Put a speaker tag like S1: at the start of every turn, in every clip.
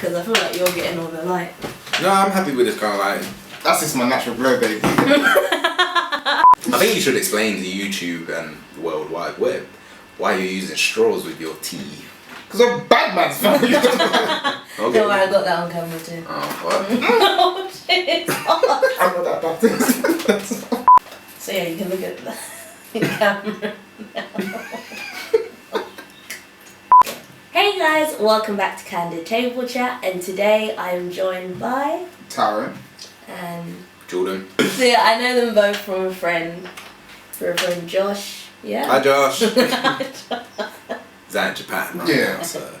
S1: because I feel like you're getting all the light.
S2: No, I'm happy with this kind of lighting.
S3: That's just my natural glow, baby.
S2: I think you should explain to YouTube and the World Wide Web why you're using straws with your tea.
S3: Because I'm bad man's family.
S2: Okay.
S1: Don't worry, I got that on camera too.
S2: Oh, what?
S1: Oh shit!
S3: I'm not that bad.
S1: So yeah, you can look at the camera now. Hey guys, welcome back to Candid Table Chat, and today I am joined by
S3: Tyrone.
S1: and
S2: Jordan.
S1: so yeah, I know them both from a friend Josh. Yeah.
S2: Hi, Josh. Is that in Japan? Right?
S3: Yeah.
S2: So,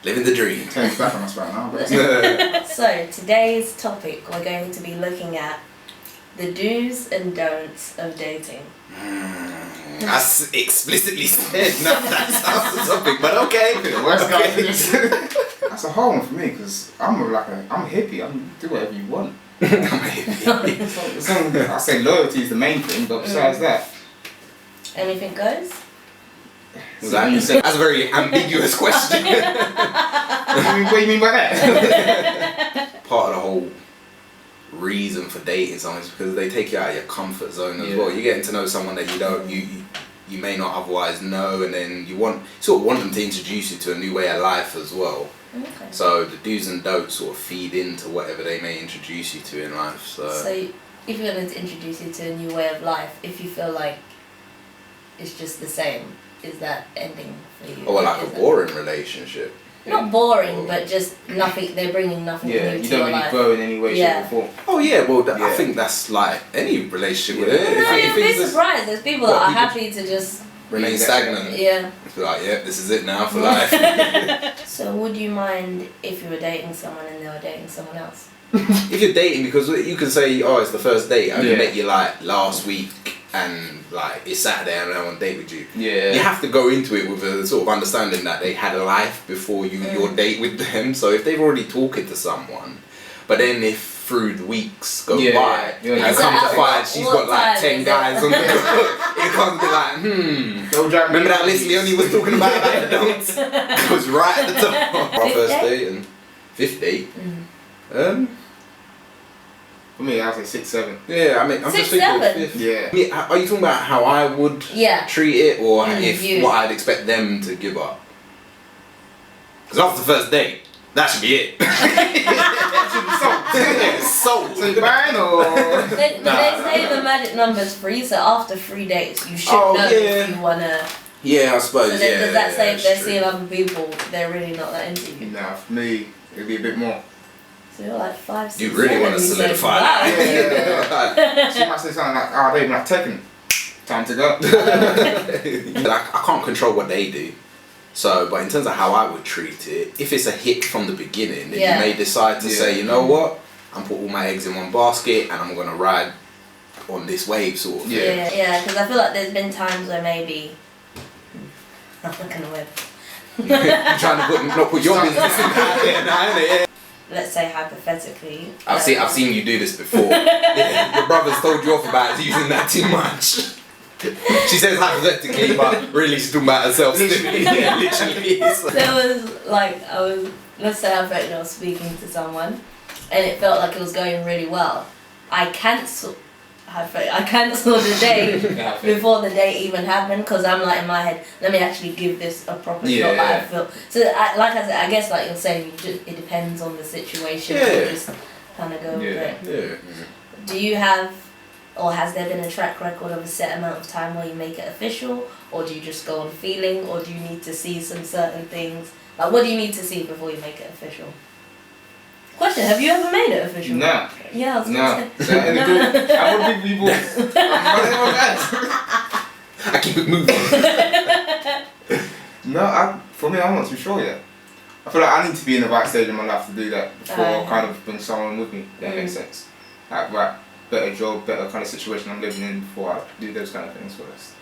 S2: living the dream.
S3: Turns back on us right now. But
S1: So today's topic, we're going to be looking at the do's and don'ts of dating.
S2: That's explicitly said. No, that's not the topic, but okay.
S3: the worst guy to this. That's a hard one for me because I'm a hippie. I can do whatever you want.
S2: I'm a hippie.
S3: I say loyalty is the main thing, but besides that,
S1: Anything goes?
S2: That's a very ambiguous question.
S3: what do you mean by that?
S2: Part of the whole reason for dating someone is because they take you out of your comfort zone as well. You're getting to know someone that you may not otherwise know, and then you want them to introduce you to a new way of life as well.
S1: Okay.
S2: So the do's and don'ts sort of feed into whatever they may introduce you to in life. So
S1: if you're going to introduce you to a new way of life, if you feel like it's just the same, is that ending for you?
S2: or like a boring relationship.
S1: Not boring, but just nothing. They're bringing nothing
S3: Yeah,
S1: new
S3: you
S1: to
S3: don't
S1: your
S3: really
S1: life.
S3: grow in any way, shape, or form.
S2: Oh yeah, well I think that's like any relationship with it.
S1: No, you'd be
S2: things
S1: surprised. There's people that are happy to just
S2: remain stagnant.
S1: Yeah.
S2: It's like, yeah, this is it now for life.
S1: So would you mind if you were dating someone and they were dating someone else?
S2: If you're dating, because you can say, oh, it's the first date, I
S3: Yeah.
S2: met you like last week and like it's Saturday and I want to date with you.
S3: Yeah.
S2: You have to go into it with a sort of understanding that they had a life before your date with them. So if they've already talking to someone, but then if through the weeks go by and come to find she's got like 10 guys on the it can't be like, remember that list Leoni was talking about the don'ts? It was right at the top. Our first date and fifth date.
S3: For me, I'd say 6, 7.
S2: Yeah, I mean, I'm
S1: 6,
S2: just thinking
S1: 7?
S2: fifth.
S3: Yeah.
S2: Are you talking about how I would treat it, or what I'd expect them to give up? Because after the first date, that should be it. Sold.
S3: So you buying or?
S1: They say the magic number's 3, so after 3 dates, you should know if you wanna.
S2: Yeah, I suppose.
S1: So then does that say if they're seeing other people, they're really not that into you?
S3: Nah, for me, it'd be a bit more.
S1: So you're like 5, 6,
S2: You really
S1: 7,
S2: want to
S1: you
S2: solidify
S1: say, wow.
S3: Yeah. She might say something like, oh, I don't even have Tekken. Time to go.
S2: I can't control what they do. So, but in terms of how I would treat it, if it's a hit from the beginning, then you may decide to say, you know what, I'm putting all my eggs in one basket and I'm going to ride on this wave sort of.
S1: Yeah, because I feel like there's been times where maybe I'm not going to win.
S2: You're trying to not put your business in there.
S1: Let's say hypothetically.
S2: I've seen you do this before. Your brother's told you off about using that too much. She says hypothetically, but really she's talking about herself. Literally.
S1: There was like let's say I was speaking to someone, and it felt like it was going really well. I cancelled the date before the date even happened because I'm like in my head, let me actually give this a proper shot. Like I feel so. Like I said, I guess like you're saying, it depends on the situation. You just kind of go with it. Do you have, or has there been a track record of a set amount of time where you make it official, or do you just go on feeling, or do you need to see some certain things? Like what do you need to see before you make it official? Question: have you ever made it official?
S3: No.
S1: Yeah, I was
S3: no.
S1: gonna say.
S3: I would think people.
S2: I keep it moving.
S3: No, for me, I'm not too sure yet. I feel like I need to be in the right stage of my life to do that before I kind of bring someone with me. That makes sense. Like, better job, better kind of situation I'm living in before I do those kind of things first.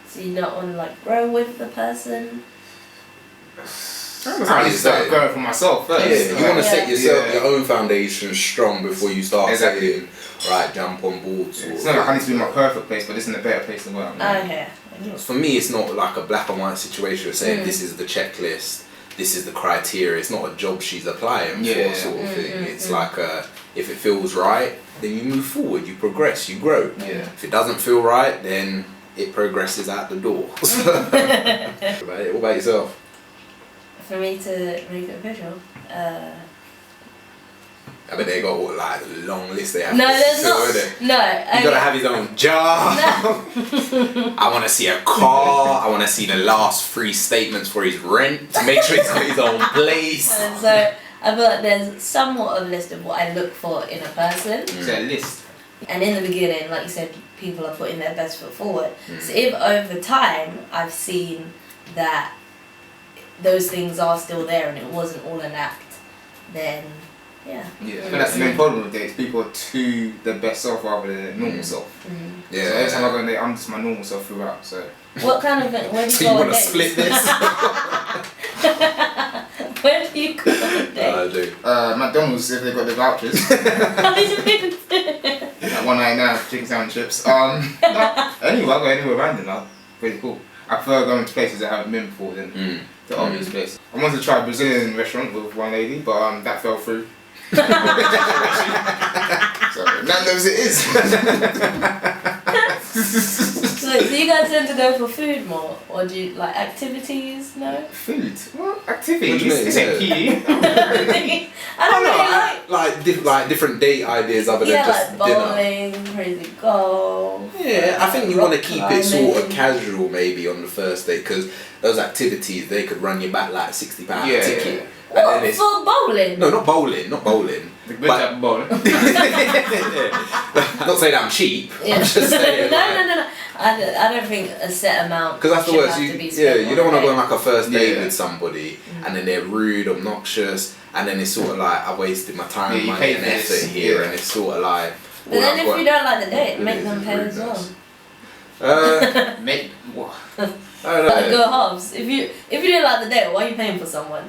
S1: So you not want to like grow with the person?
S3: I need to start going for myself first.
S2: Yeah, you want to set yourself your own foundation strong before you start saying, right, jump on board.
S3: It's not like I need to be in my perfect place, but it's in a better place than where I'm in.
S1: Okay.
S2: For me, it's not like a black and white situation of saying this is the checklist. this is the criteria. It's not a job she's applying for sort of thing. It's like if it feels right, then you move forward, you progress, you grow.
S3: Yeah.
S2: If it doesn't feel right, then it progresses out the door. What about yourself?
S1: For me to make it official,
S2: I bet they got like a long list they have
S1: no,
S2: to
S1: there's
S2: fill,
S1: not.
S2: innit?
S1: No,
S2: You gotta have his own job.
S1: No.
S2: I wanna see a car. I wanna see the last 3 statements for his rent to make sure he's got his own place.
S1: And so I feel like there's somewhat of a list of what I look for in a person.
S3: It's a list.
S1: And in the beginning, like you said, people are putting their best foot forward. So if over time I've seen that those things are still there and it wasn't all an act, then yeah.
S3: Yeah, and that's the main problem with dates. People are to their best self rather than their normal self.
S2: Yeah.
S3: So every time I go on a date, I'm just my normal self throughout. So.
S1: What kind of where do you
S2: So
S1: go
S2: you
S1: on
S2: wanna
S1: dates?
S2: split this?
S1: Where do you go on dates?
S2: I do.
S3: McDonald's if they got the vouchers. At 199 chicken sandwich chips. No, anyway, I go anywhere random now. Pretty cool. I prefer going to places that I haven't been before than the obvious place. I wanted to try a Brazilian restaurant with one lady, but that fell through. So that knows it is.
S1: So do you guys tend to go for food more, or do you like activities? No.
S3: Food? What? Activities?
S2: What do you mean?
S3: This ain't key.
S1: I don't really like.
S2: Like different date ideas other than
S1: Yeah,
S2: just
S1: like
S2: dinner.
S1: bowling, crazy golf.
S2: Yeah, I think you want to
S1: rock
S2: keep it sort of
S1: climbing.
S2: casual maybe on the first date because those activities they could run you back like £60
S3: Yeah,
S2: a ticket.
S3: yeah.
S2: And
S1: What,
S2: then it's,
S1: for bowling?
S2: no, not bowling.
S3: The good type of bowling.
S2: Not saying I'm cheap.
S1: Yeah.
S2: I'm just saying.
S1: No. I don't think a set amount.
S2: Because that's the
S1: should
S2: worst.
S1: have
S2: You,
S1: to be
S2: yeah,
S1: spent
S2: you don't want to
S1: on
S2: go
S1: a
S2: on like a first date
S3: Yeah.
S2: with somebody and then they're rude, obnoxious, and then it's sort of like I wasted my time,
S3: Yeah, you
S2: money,
S3: pay
S2: and
S3: for this,
S2: effort here,
S3: yeah.
S2: and it's sort of like.
S1: But then if you don't like the date, make them pay as
S2: rudeness.
S1: well.
S3: Make what?
S2: I don't know.
S1: Like go halves. If you didn't like the date, why are you paying for someone?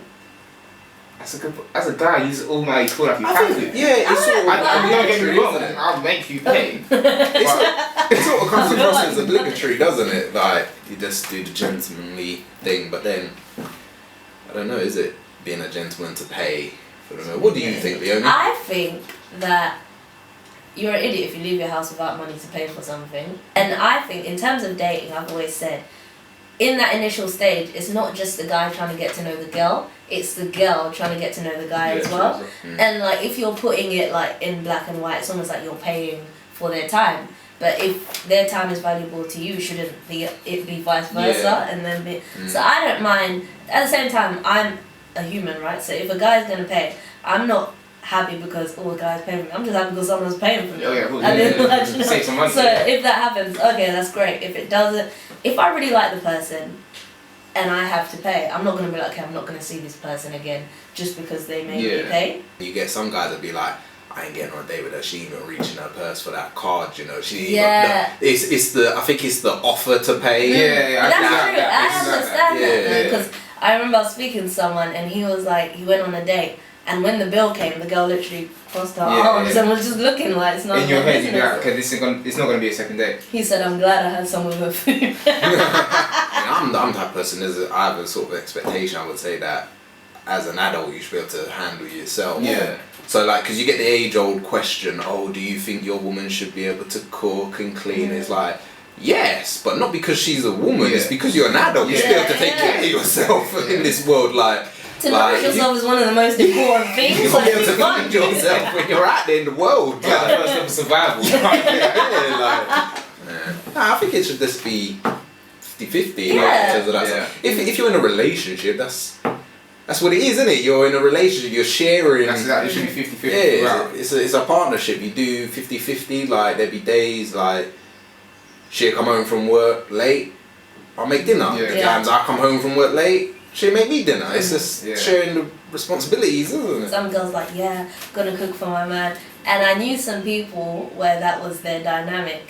S3: As a guy, you just automatically feel like you
S2: I
S3: have
S2: think,
S3: to.
S2: yeah, it's sort of
S3: Don't get me
S2: obligatory,
S3: wrong,
S2: isn't it?
S3: I'll make you pay.
S2: It sort of comes across as obligatory, doesn't it? Like, you just do the gentlemanly thing, but then, I don't know, is it being a gentleman to pay? I don't know. What do you think, Leoni?
S1: I think that you're an idiot if you leave your house without money to pay for something. And I think in terms of dating, I've always said, in that initial stage, it's not just the guy trying to get to know the girl, it's the girl trying to get to know the guy as well. And like if you're putting it like in black and white, it's almost like you're paying for their time. But if their time is valuable to you, shouldn't it be vice versa?
S2: Yeah.
S1: And then be so I don't mind. At the same time, I'm a human, right? So if a guy's gonna pay, I'm not happy because the guy's paying for me. I'm just happy because someone's paying for me.
S3: Oh, yeah, cool.
S1: And then, like, you know,
S3: Save some money.
S1: so if that happens, okay, that's great. If it doesn't, if I really like the person and I have to pay, I'm not gonna be like, okay, I'm not gonna see this person again just because they made me pay.
S2: You get some guys that be like, I ain't getting on a date with her. She ain't even reaching her purse for that card. You know, she.
S1: Yeah.
S2: It's the. I think it's the offer to pay.
S3: Yeah,
S1: That's true. I understand that
S2: Yeah.
S1: because I remember I was speaking to someone and he was like, he went on a date. And when the bill came, the girl literally crossed her arms and was just looking like it's not
S3: in your
S1: my
S3: head, you'd be
S1: business.
S3: like, okay, it's not gonna be a second date.
S1: He said, I'm glad I had some of her food.
S2: I'm the type of person. I have a sort of expectation. I would say that as an adult, you should be able to handle yourself.
S3: Yeah.
S2: So like, because you get the age-old question, oh, do you think your woman should be able to cook and clean? It's like, yes, but not because she's a woman. It's because you're an adult. You should be able to take care of yourself in this world. Like,
S1: To nourish yourself is one of the most important things.
S2: you gotta be able to feed yourself when you're out there in the world.
S3: Yeah, the first step of survival.
S2: Nah, I think it should just be 50-50
S1: Yeah.
S2: in terms of that.
S3: Yeah.
S2: If you're in a relationship, that's what it is, isn't it? You're in a relationship, you're sharing.
S3: That's exactly, it should be 50-50
S2: Yeah,
S3: throughout.
S2: it's a partnership. You do 50-50, like there'd be days like she'll come home from work late, I'll make dinner.
S3: Yeah.
S2: The times I come home from work late, she'll make me dinner. It's just sharing the responsibilities, isn't it?
S1: Some girls like, yeah, gonna cook for my man. And I knew some people where that was their dynamic.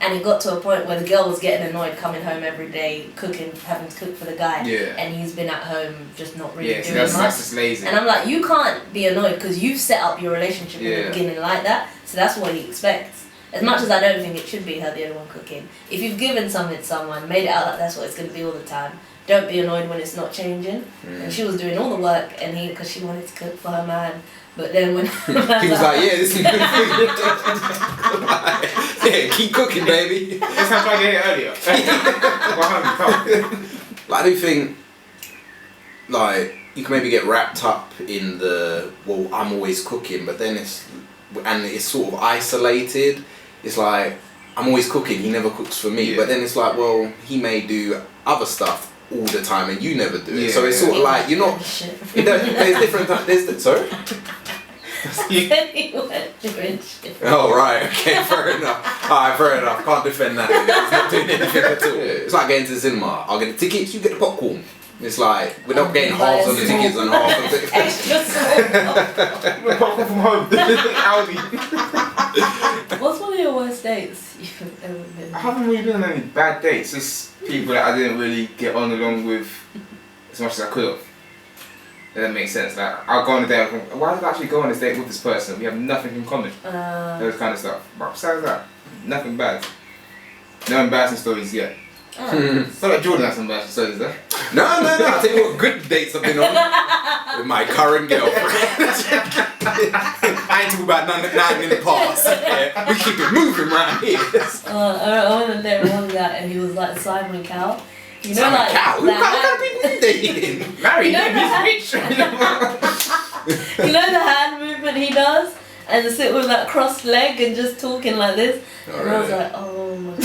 S1: And it got to a point where the girl was getting annoyed coming home every day, cooking, having to cook for the guy.
S3: Yeah.
S1: And he's been at home just not really
S3: Yeah,
S1: doing
S3: that's
S1: much.
S3: just lazy.
S1: And I'm like, you can't be annoyed because you've set up your relationship in the beginning like that. So that's what he expects. As much as I don't think it should be her the only one cooking. If you've given something to someone, made it out like that's what it's going to be all the time, don't be annoyed when it's not changing. And she was doing all the work, and because she wanted to cook for her man. But then when
S2: he was like, yeah, this is good food. Yeah, keep cooking, baby.
S3: Let's have to get it earlier.
S2: Like, I do think, like, you can maybe get wrapped up in the, well, I'm always cooking, but then it's sort of isolated. It's like, I'm always cooking, he never cooks for me. But then it's like, well, he may do other stuff all the time and you never do it. So it's sort of like, you're not, there's different, sorry? Oh right, okay, fair enough. Alright, fair enough. Can't defend that. It's not doing anything at all. It's like going to the cinema. I'll get the tickets, you get the popcorn. It's like we're not getting halves on the tickets and half of it.
S1: Extra small.
S3: Popcorn from home. Aldi.
S1: What's one of your worst dates you've ever been?
S3: I haven't really been on any bad dates. Just people that I didn't really get on along with as much as I could have. If that makes sense. Like, I'll go on a date and think, why did I actually go on this date with this person? We have nothing in common. Those kind of stuff. But besides that, nothing bad. No embarrassing stories yet. I feel like Jordan has some embarrassing stories though.
S2: No. I'll tell you what good dates I've been on with my current girlfriend. I ain't talking about none in the past. Yeah. We keep it moving around here.
S1: I went on a date with one guy and he was like Simon Cowell. You know,
S2: Simon
S1: like
S2: Cowell? What kind of people you dating?
S3: Married,
S1: he's
S3: rich.
S1: You know the hand movement he does? And sit with that crossed leg and just talking like this. And I was like, oh my god.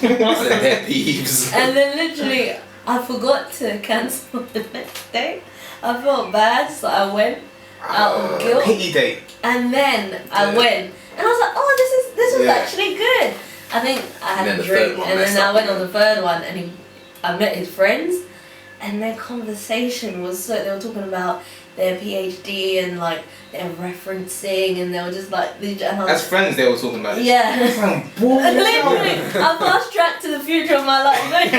S2: That's their pet peeves.
S1: And then literally, I forgot to cancel the next day. I felt bad, so I went out of guilt.
S3: Pity date.
S1: And then I went, and I was like, oh, this was actually good. I think I had a drink, and then I went on the third one, and I met his friends, and their conversation was they were talking about their PhD and like their referencing, and they were just like,
S3: as friends they were talking about it.
S1: Yeah.
S3: That sounds boring.
S1: Literally, I fast tracked to the future of my life. Trying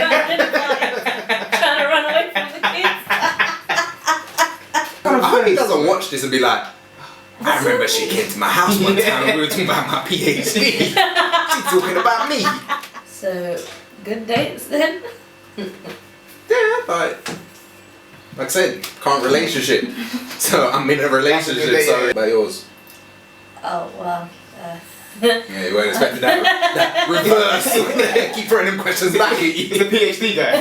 S1: to run away from the kids.
S2: I hope he doesn't watch this and be like, I remember she came to my house one time and we were talking about my PhD. She's talking about me.
S1: So, good dates then?
S2: Yeah, like I said, current relationship. So I'm in a relationship, so what about yours?
S1: Oh, well.
S2: Yeah, you weren't expecting that reverse. Keep throwing them questions back at you.
S3: The PhD guy.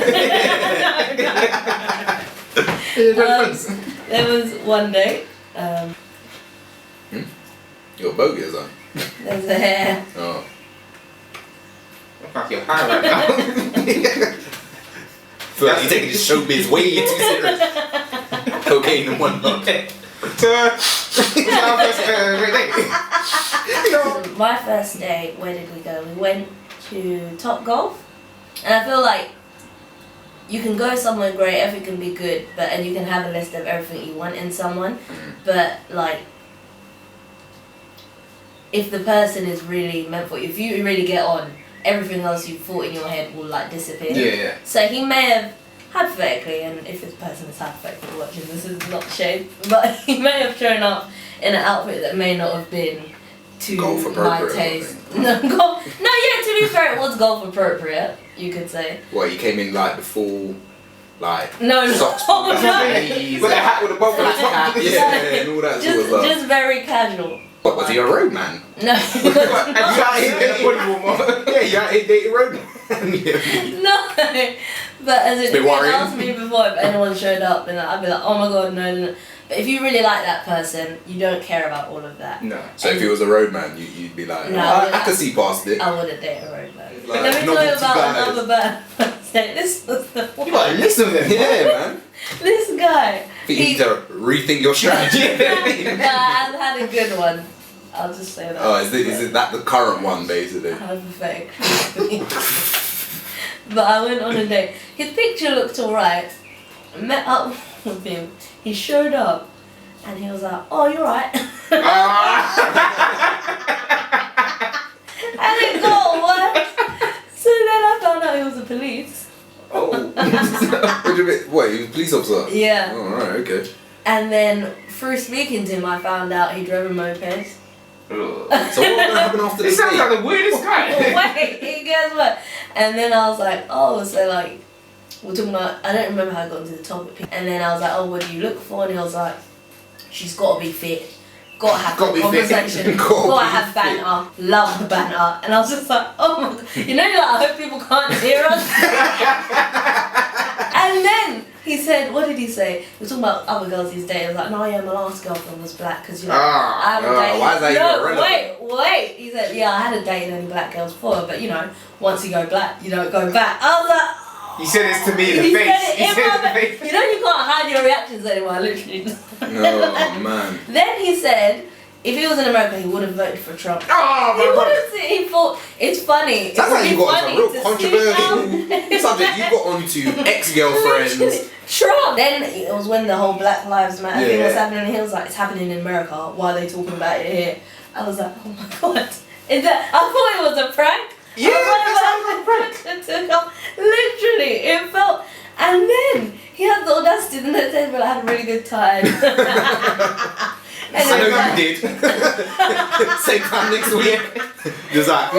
S1: There was one date.
S2: You're bogus, huh?
S1: There's a hair.
S2: Oh.
S3: Fuck, you're high right now.
S2: Feel like you're taking this showbiz way too serious. Cocaine and whatnot.
S3: So, our first great date.
S1: My first day, where did we go? We went to Top Golf. And I feel like you can go somewhere great, everything can be good, and you can have a list of everything you want in someone. But like, if the person is really meant for you, if you really get on, everything else you thought in your head will like disappear.
S3: Yeah.
S1: So he may have, hypothetically, and if this person is hypothetically watching, this is not shade, but he may have shown up in an outfit that may not have been to my taste. No, to be fair, it was golf appropriate, you could say.
S2: What, you came in like the full, like socks,
S1: no.
S2: with a hat with a bob on the top, and all that sort of stuff.
S1: Just very casual.
S2: What, was he a roadman?
S1: No.
S3: You out here dating a body warmer.
S2: Yeah, you out here dating a roadman.
S1: No. But as it asked me before if anyone showed up, and I'd be like, oh my god, no. But if you really like that person, you don't care about all of that.
S3: No.
S2: So if he was a roadman, you'd be like, I could see past it.
S1: I wouldn't date a roadman.
S2: Like,
S1: Let me tell you about another bad person. This was the one.
S3: You gotta listen to them.
S2: Yeah, man.
S1: This guy.
S2: You need to rethink your strategy.
S1: Nah, I've had a good one. I'll just say that.
S2: Oh, is that the current one, basically?
S1: Hypothetically. But I went on a date. His picture looked alright. Met up with him. He showed up and he was like, oh, you're right. And it got worse. So then I found out he was the police.
S2: Oh. What, he was a police officer?
S1: Yeah.
S2: Oh, alright, okay.
S1: And then through speaking to him, I found out he drove a moped.
S2: So what was going to happen after this?
S3: He sounds like the weirdest guy.
S1: Wait, guess what? And then I was like, oh, so like, we're talking about, I don't remember how I got into the topic. And then I was like, oh, what do you look for? And he was like, she's got to be fit. Got to have conversation. Got to have banter. Love the banter. And I was just like, oh my God. You know, like, I hope people can't hear us. And then he said, what did he say? He was talking about other girls these days. I was like, no, yeah, my last girlfriend was black because, you know, I haven't dated.
S2: Why is that even relevant?
S1: Wait. He said, yeah, I hadn't dated any black girls before, but, you know, once you go black, you don't go back. I was like,
S3: he said this to me in the face. He said it in the face.
S1: You know you can't hide your reactions anymore, literally.
S2: Oh, man.
S1: Then he said, if he was in America, he would have voted for Trump.
S3: Oh, my God.
S1: He thought, it's funny.
S2: That's how you got onto a real controversial subject. You got onto ex-girlfriends.
S1: Trump. Then it was when the whole Black Lives Matter thing was happening. He was like, it's happening in America. Why are they talking about it here? I was like, oh my God. I thought it was a prank.
S3: Yeah, that sounds like a prank.
S1: Literally, it felt. And then he had the audacity to say, well, I had a really good time.
S2: I know you did. Same time next week. Just like,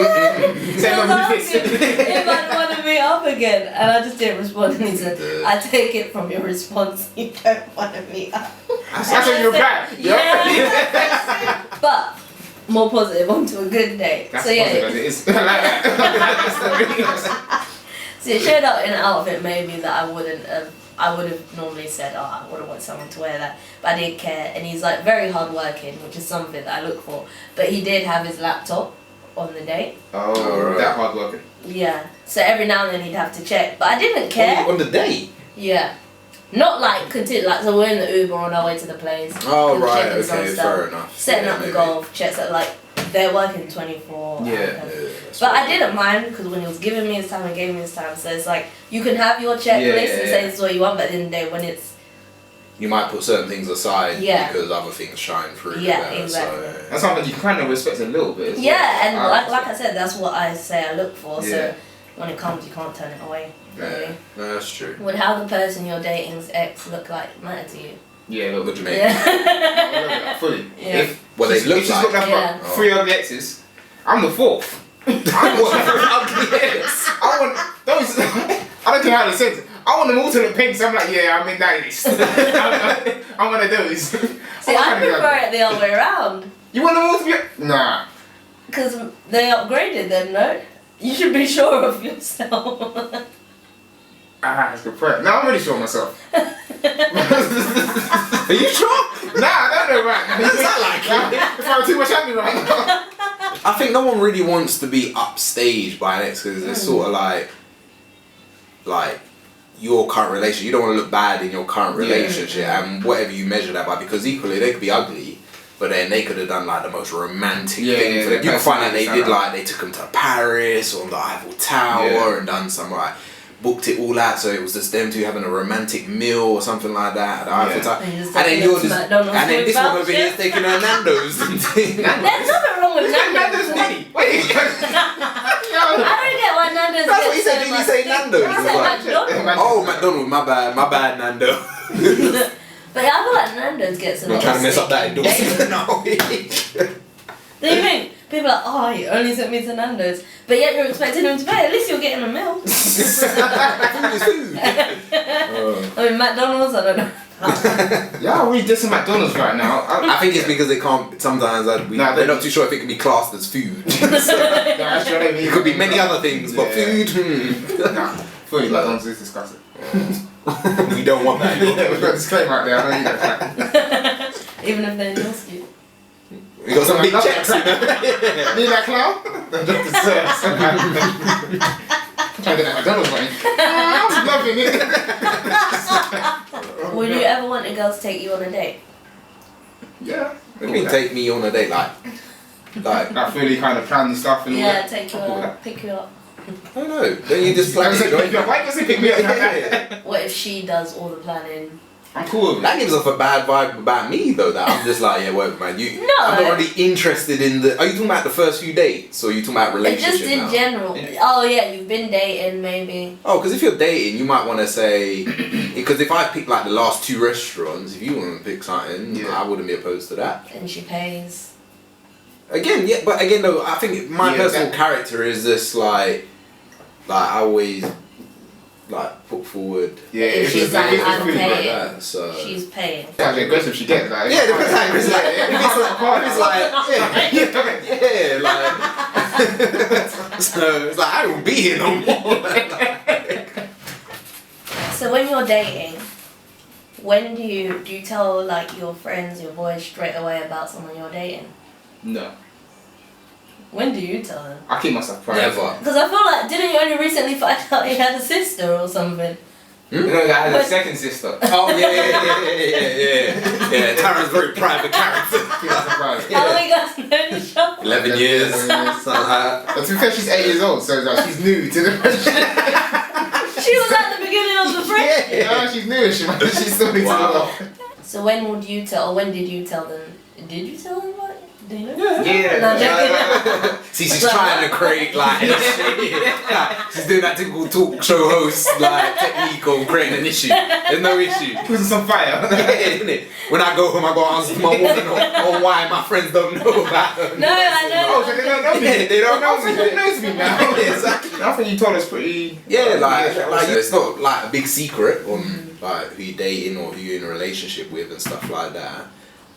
S1: Same time next week. He might want to meet up again. And I just didn't respond. And he said, I take it from your response, you don't want to meet up.
S3: That's what you're back.
S1: Yeah. But more positive, onto a good day.
S3: That's
S1: so yeah.
S3: positive as it is.
S1: So it showed up in an outfit maybe that I would have normally said, oh, I wouldn't want someone to wear that, but I didn't care. And he's like very hard working, which is something that I look for. But he did have his laptop on the date.
S3: Oh, right. That hard working.
S1: Yeah. So every now and then he'd have to check, but I didn't care.
S2: On the date?
S1: Yeah. Not like continue, like so we're in the Uber on our way to the place.
S2: Oh right, okay, fair enough.
S1: Setting up the golf, checks that like they're working 24 hours.
S2: Yeah.
S1: But I didn't mind because when he was giving me his time and gave me his time, so it's like you can have your checklist and say this is what you want, but at the end of the day when it's
S2: you might put certain things aside
S1: Yeah.
S2: because other things shine through.
S1: Yeah,
S2: there,
S1: exactly.
S2: So.
S3: That's something you kind of respect a little bit. As
S1: Yeah,
S3: well.
S1: and like I said, that's what I say I look for.
S3: Yeah.
S1: So when it comes, you can't turn it away. Really.
S2: Yeah, no, that's true.
S1: Would how the person you're dating's ex look like matter to you?
S3: Yeah, look,
S2: What do you mean?
S1: Yeah.
S3: fully.
S1: Yeah.
S3: If
S2: What they look
S3: she's
S2: like.
S3: got that
S1: Yeah.
S3: for 3 ugly exes, I'm the 4th. I want ugly ex. I want those. I don't care how they said it. I want them alternate pinks. I'm like, yeah, I'm in that list. I'm one of those.
S1: See, I prefer it the other way around.
S3: You want them all to be? Nah.
S1: Because they upgraded then, no? You should be sure of yourself.
S3: That's good point. No, I'm really sure of myself.
S2: Are you sure?
S3: Nah, I don't know right now.
S2: What's that like?
S3: If I'm too much happy right now.
S2: I think no one really wants to be upstaged by an ex because it's sort of like your current relationship. You don't want to look bad in your current relationship and whatever you measure that by, because equally they could be ugly, but then they could have done like the most romantic thing for them. You can find out they did like they took them to Paris or the Eiffel Tower and done some like booked it all out, so it was just them two having a romantic meal or something like that at the Eiffel Tower. And then you're just and then this one over here is taking her Nando's and things.
S1: There's nothing wrong with Nando's.
S3: Nando's money. Wait.
S1: I don't get why Nando's.
S2: That's what he said. Did he say Nando's?
S1: He said McDonald's.
S2: Oh, McDonald's. My bad, Nando.
S1: But yeah, I feel like Nando's gets a lot
S2: I'm
S1: of
S2: trying to mess up that
S1: stick.
S2: endorsement now.
S1: Do you think? People are like, oh, he only sent me to Nando's. But yet you're expecting him to pay. At least you're getting a meal.
S2: Food is food.
S1: I mean, McDonald's, I don't know.
S3: Yeah, we did some McDonald's right now.
S2: I think it's because they can't. Sometimes they're not too sure if it can be classed as food. It could be many other things, but food.
S3: Nah, food McDonald's is disgusting.
S2: We don't want that.
S3: We've got a disclaimer out there. I know you guys like.
S1: Even if they endorse you.
S2: We got some big checks.
S3: Need that clown? Trying to get that McDonald's money. I'm loving it.
S1: Would you ever want a girl to take you on a date?
S3: Yeah.
S2: What do you mean take me on a date? Like
S3: That fully kind of planned stuff and all
S1: Yeah,
S3: that.
S1: take you up, pick you up.
S2: I don't know. Don't you just like enjoy it?
S3: Why does he pick me up like that?
S1: What if she does all the planning?
S3: I'm cool with it.
S2: That gives off a bad vibe about me though. That I'm just like, yeah, whatever, man.
S1: No.
S2: I'm not really interested in the. Are you talking about the first few dates, or are you talking about relationships?
S1: Just in
S2: now?
S1: general. Oh yeah, you've been dating maybe.
S2: Oh, because if you're dating, you might want to say, because if I pick like the last 2 restaurants, if you want to pick something, I wouldn't be opposed to that.
S1: And she pays.
S2: Again, yeah, but again though, I think my personal character is this like I always like put forward.
S3: Yeah,
S1: If she's like, I'm
S2: Like
S1: paying,
S2: that, so.
S1: she's paying.
S3: How aggressive she gets, like.
S2: Yeah, depends how aggressive. It's like so it's like I don't be here no more.
S1: So when you're dating, when do you tell like your friends, your boys straight away about someone you're dating?
S3: No.
S1: When do you tell them?
S3: I keep myself private.
S2: Never.
S1: Because I feel like, didn't you only recently find out he had a sister or something?
S3: You know, I had a second sister.
S2: Oh yeah. Tyrone's a very private character.
S3: Keep myself private.
S1: How long you guys known each other?
S2: 11 years. Something like that.
S3: But to be fair, she's 8 years old, so like, she's new to the friendship.
S1: She was at the beginning of the friendship.
S3: Yeah, she's newish, man. She's still new to the
S2: Wow.
S1: So when would you tell, or when did you tell them? Did you tell them about it? Do you know?
S3: Yeah.
S1: No, I'm joking.
S2: See, she's trying to create like she's doing that typical talk show host like technique of creating an issue. There's no issue.
S3: Putting some fire.
S2: Yeah, isn't it? When I go home, I go answer my woman on why my friends don't know about her.
S1: No, I don't.
S3: Oh, so they don't know me.
S2: Yeah, they don't know me.
S3: Who knows me now?
S2: Exactly.
S3: I think you told us pretty.
S2: Yeah, like it's not like a big secret on like who you're dating or who you're in a relationship with and stuff like that.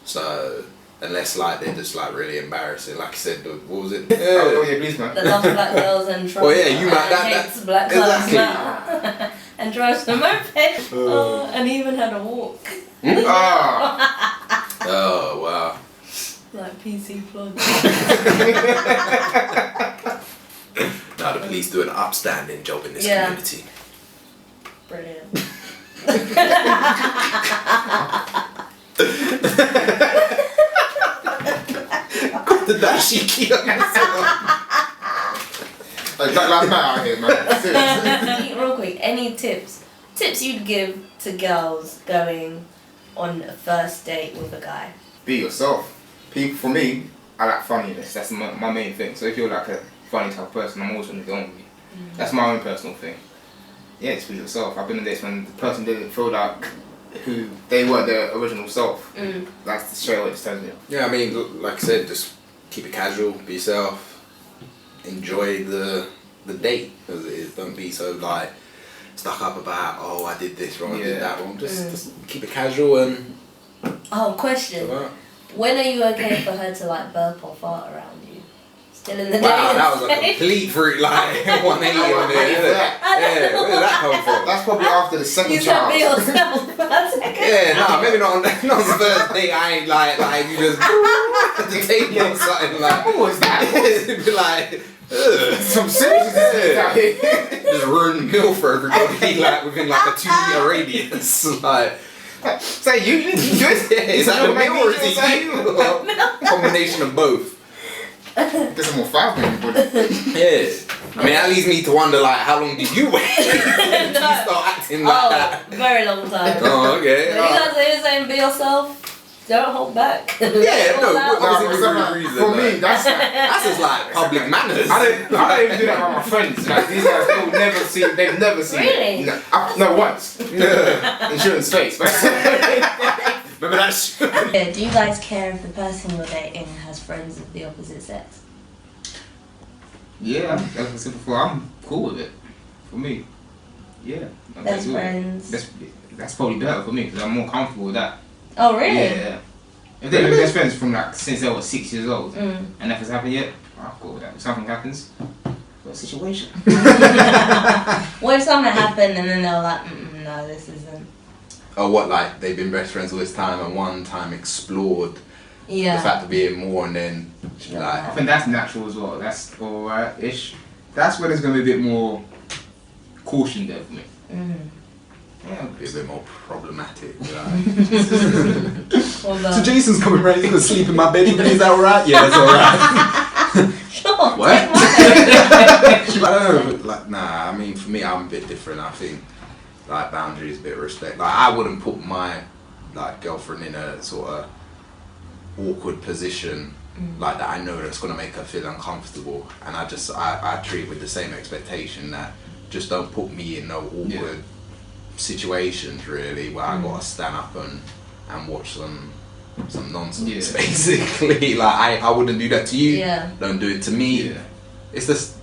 S2: So unless like they're just like really embarrassing, like you said, what was it?
S3: Oh yeah, please man.
S1: That loves black girls and tries.
S2: Oh, yeah, you might-
S1: and
S2: that-
S1: hates black girls
S2: exactly.
S1: and drives the moped. Oh, and he even had a walk.
S3: Ah.
S2: Oh wow.
S1: Like PC plug.
S2: Now the police do an upstanding job in this
S1: Yeah.
S2: community.
S1: Brilliant.
S2: Got the dashiki on yourself.
S3: Like Black Lives Matter out here, man. Seriously.
S1: Real quick, any tips you'd give to girls going on a first date with a guy?
S3: Be yourself. People, for me, I like funniness. That's my main thing. So if you're like a funny type of person, I'm always going to go on with you. That's my own personal thing. Yeah, just be yourself. I've been in this when the person didn't feel like who they weren't their original self. That's straight away just tells me.
S2: Yeah, I mean, like I said, just keep it casual, be yourself, enjoy the date as it is. Don't be so like stuck up about I did this wrong, I did that wrong. Just keep it casual and.
S1: Oh, question. When are you okay for her to like burp or fart around you? Still in the
S2: Wow,
S1: dating
S2: that was a
S1: stage?
S2: complete fruit like 180 on there. Yeah, where did that come from?
S3: That's probably after the second
S1: You said be
S3: child.
S1: yourself for a second.
S2: Yeah, no, maybe not on the first date. I ain't like you just at the table or something like.
S3: What was that?
S2: It'd be like, ugh.
S3: Some serious out here.
S2: Just ruin the meal for everybody like within like a 2-meter radius. Like,
S3: Say you good?
S2: yeah, is that the meal or is it you? Combination of both.
S3: Get some more fire from everybody.
S2: Yeah. I mean, that leads me to wonder like, how long did you wait? Did you start acting like that?
S1: Very long time.
S2: Oh, okay.
S1: But you guys are saying be yourself. Don't hold back.
S2: Yeah, no, obviously for a reason.
S3: For me, that's
S2: just like public manners.
S3: I don't even do that with my friends. Like these guys, they've never seen
S1: Really?
S3: it. No, once. Insurance face.
S2: Remember that shit?
S1: Yeah, do you guys care if the person you're dating has friends of the opposite sex?
S3: Yeah, as I said before, I'm cool with it. For me, yeah. I'm
S1: Best
S3: cool with it.
S1: friends.
S3: That's probably better for me because I'm more comfortable with that.
S1: Oh, really?
S3: Yeah. If they're best friends from like since they were 6 years old, and nothing's happened yet, I'll go with that. If something happens, got a situation.
S1: What if something happened and then they were like, no, this isn't.
S2: Oh, what, like they've been best friends all this time and one time explored the
S1: Yeah.
S2: fact of being more and then
S3: I
S2: like.
S3: think that's natural as well. That's alright-ish. That's where there's going to be a bit more caution there for me. Yeah.
S2: Be a bit more problematic.
S1: What about?
S2: So Jason's coming round, he's gonna sleep in my bed, is that alright? Yeah, it's alright.
S1: Sure.
S2: What?
S1: take mine.
S2: I don't know, but like, nah, I mean, for me, I'm a bit different. I think, like, boundaries, a bit of respect. Like, I wouldn't put my, like, girlfriend in a sort of awkward position like that. I know that's gonna make her feel uncomfortable. And I treat with the same expectation that just don't put me in no awkward situations, really, where I gotta stand up and watch some nonsense, basically. Like, I wouldn't do that to you.
S1: Yeah.
S2: Don't do it to me.
S3: Yeah.
S2: It's just,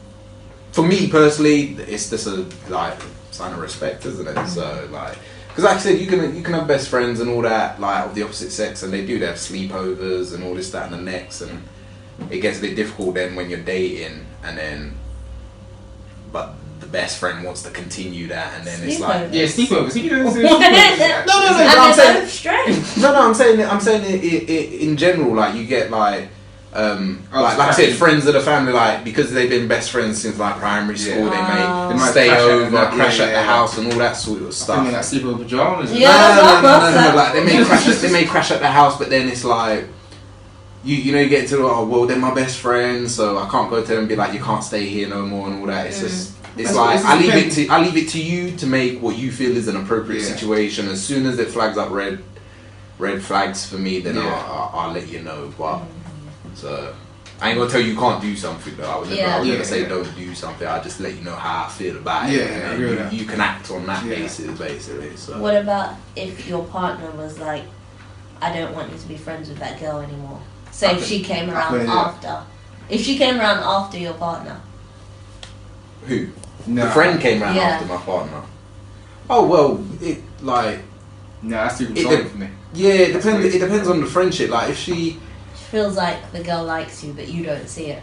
S2: for me personally, it's just a like sign of respect, isn't it? So like, because like I said, you can have best friends and all that, like of the opposite sex, and they have sleepovers and all this, that, and the next, and it gets a bit difficult then when you're dating, and then, but the best friend wants to continue that, and then it's like
S3: sleepovers. You know,
S2: I'm saying it in general. Like you get like like I said, friends of the family, like because they've been best friends since like primary school, they may stay over, crash at the house, and all that sort of stuff.
S3: Like sleepover pajamas.
S2: No. Like they may crash at the house, but then it's like. You know, you get into they're my best friends, so I can't go to them and be like, you can't stay here no more and all that. It's just, I leave it to you to make what you feel is an appropriate situation. As soon as it flags up red flags for me, then I'll let you know. But so I ain't gonna tell you you can't do something though. I was gonna say don't do something. I'll just let you know how I feel about it. And you can act on that basis, basically. So.
S1: What about if your partner was like, I don't want you to be friends with that girl anymore? So if she came around after. If she came around after your partner.
S2: Who? No. The friend came around after my partner. Oh well, it like.
S3: No, that's too controlling for me.
S2: Yeah, it depends. It depends on the friendship. Like if she
S1: feels like the girl likes you, but you don't see it.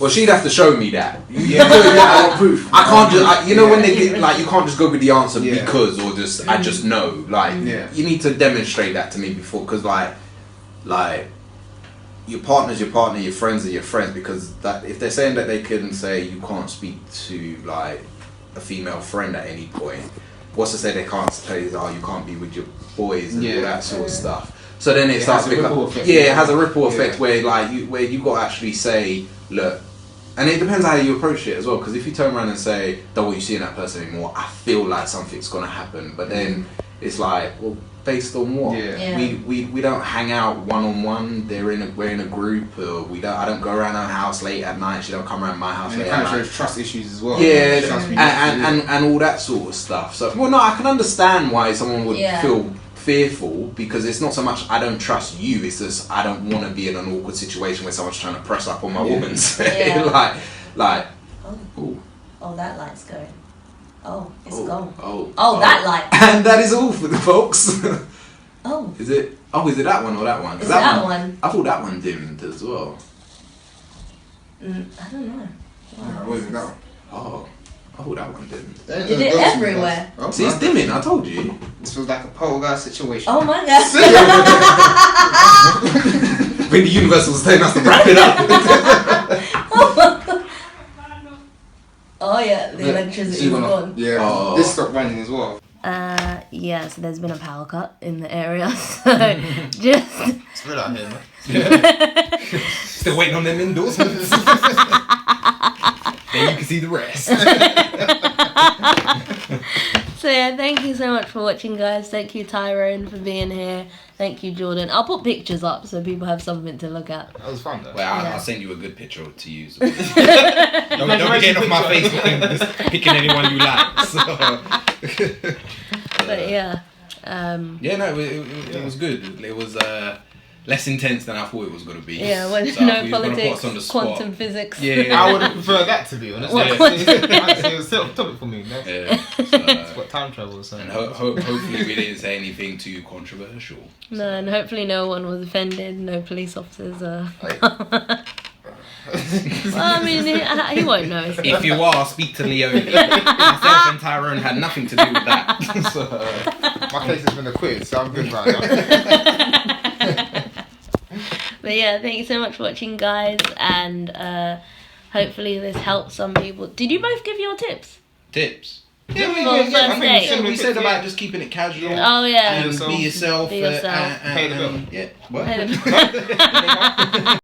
S2: Well, she'd have to show me that. I want proof. I can't just. When they get like, you can't just go with the answer because or just I just know. Like you need to demonstrate that to me before, because like. Your partner's your partner, your friends are your friends, because that if they're saying that they can say you can't speak to like a female friend at any point, what's to say they can't say you can't be with your boys and all that sort of stuff. So then it starts to become it has a ripple effect where you got to actually say, look, and it depends how you approach it as well, because if you turn around and say don't want you seeing that person anymore, I feel like something's gonna happen, but then it's like, well, based on what? We don't hang out one-on-one. We're in a group. Or I don't go around her house late at night. She don't come around my house late at night. Shows
S3: trust issues as well.
S2: Yeah, and all that sort of stuff. So I can understand why someone would feel fearful, because it's not so much I don't trust you. It's just I don't want to be in an awkward situation where someone's trying to press up on my woman. like.
S1: Oh, that light's going. Oh, it's gone.
S2: Oh,
S1: that light.
S2: And that is all for the folks.
S1: Oh.
S2: Is it? Oh, is it that one or that one?
S1: Is that one?
S2: I thought that one dimmed as well.
S1: I don't know.
S3: Wow. What is that one?
S2: Oh, I thought that one dimmed.
S1: Is it everywhere?
S2: Oh, see, it's dimming. I told you.
S3: This feels like a poltergeist situation.
S1: Oh my god.
S2: When the universe was telling us to wrap it up.
S1: Oh yeah, the electricity was gone.
S3: Yeah, this stopped running as well.
S1: So there's been a power cut in the area, so just...
S4: It's real out here, man. Still waiting on them endorsements. Then you can see the rest.
S1: So yeah, thank you so much for watching, guys. Thank you, Tyrone, for being here. Thank you, Jordan. I'll put pictures up so people have something to look at.
S4: That was fun, though.
S2: Well,
S4: I'll send you a good picture to use. don't be getting off my Facebook and just picking anyone you like. So.
S1: But yeah.
S4: It was good. It was less intense than I thought it was going to be.
S1: Yeah, when
S4: so
S1: no politics, quantum physics.
S4: Yeah.
S3: I would have preferred that, to be honest. It was a topic for me. It's what time travel is.
S4: And hopefully we didn't say anything too controversial.
S1: No, and hopefully no one was offended. No police officers. Well, I mean, he won't know.
S4: If you are, speak to Leoni. Myself and Tyrone had nothing to do with that. So,
S3: my case has been acquitted, so I'm good right now.
S1: But yeah, thank you so much for watching, guys, and hopefully this helps some people. Did you both give your tips?
S4: Tips?
S1: Yeah,
S4: we said about just keeping it casual.
S1: Oh yeah.
S4: And be yourself.
S1: Be yourself.
S3: Pay the bill.
S4: Yeah. What?